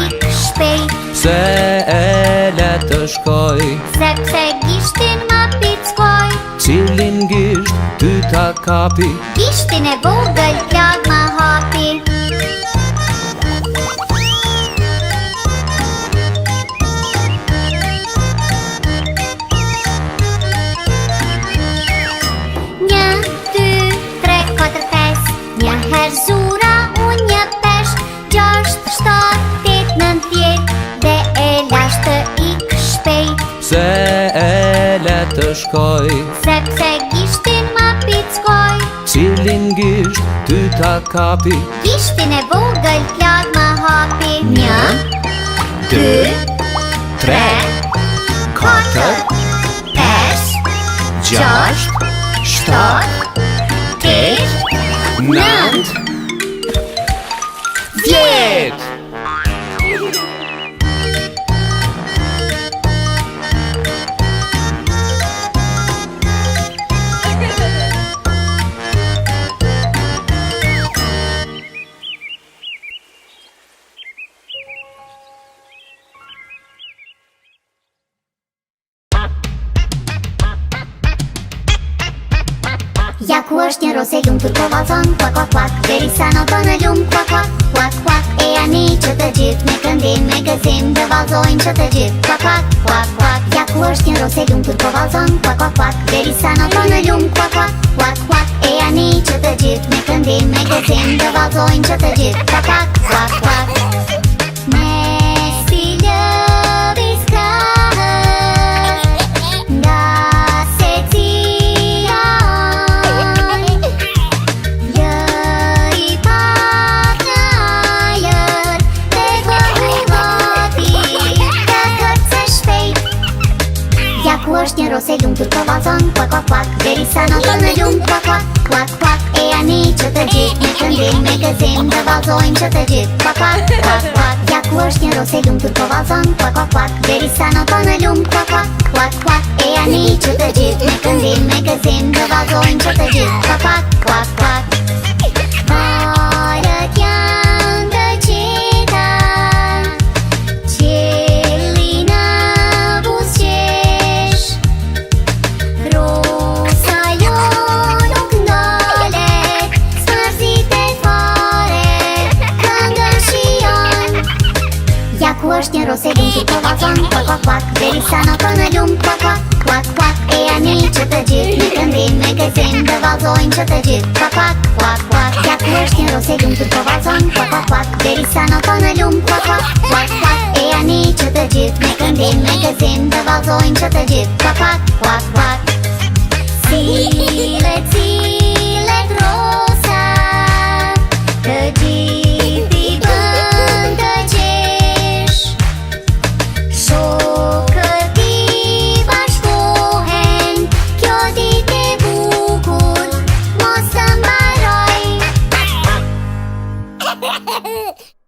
ik shpejt, se e le të shkoj, sepse gishtin ma pickoj. cilin gisht ty ta kapi, Gishtin e vogël plak ma hapi. Një, dy, tre, katër, pesë, një herë zura, unë një pesh, 6, 7, 8, 9, 10, dhe e lash të ik shpejt, se e le të shkoj, sepse gishtin ma pickoj. cilin gisht ty ta kapi, Gishtin e vogël plak ma hapi. Një, dy, tre, katër, pesë, 6, 7, 8, 9, 10. Ja ku është një rose lumtur po vallzon, kuak kuak kuak, derisa noton në lum, kuak kuak kuak kuak. E ani që të gjithë me këndim, me gëzim dhe vallzojnë që të gjithë, kuak kuak kuak kuak. Ja ku është një rose lumtur po vallzon, kuak kuak kuak, derisa noton në lum, kuak kuak kuak kuak. E ani që të gjithë me këndim, me gëzim dhe vallzojnë që të gjithë, kuak kuak kuak kuak. Ku është një rose lumtur po vallzon, kuak kuak kuak, derisa noton në lum, kuak kuak kuak kuak. E ani që të gjithë me këndim, me gëzim dhe vallzojnë që të gjithë, kuak kuak kuak kuak. Ja ku është një rose lumtur po vallzon, kuak kuak kuak, derisa noton në lum, kuak kuak kuak kuak. E ani që të gjithë me këndim, me gëzim dhe vallzojnë që të gjithë, kuak kuak kuak kuak. Valët janë të qeta, qielli në buzëqesh, rosa jo nuk ndalet, s'mërzitet fare, këngën shijon. Ja ku është një rose lumtur po vallzon, kuak kuak kuak, derisa noton në lum, kuak kuak kuak kuak. E ani që të gjithë me këndim, me gëzim dhe vallzojnë që të gjithë, kuak kuak kuak kuak. Ja ku është një rose lumtur po vallzon, kuak kuak kuak, derisa noton në lum, kuak kuak kuak kuak. E ani që të gjithë me këndim, me gëzim dhe vallzojnë që të gjithë, kuak kuak kuak kuak. Sillet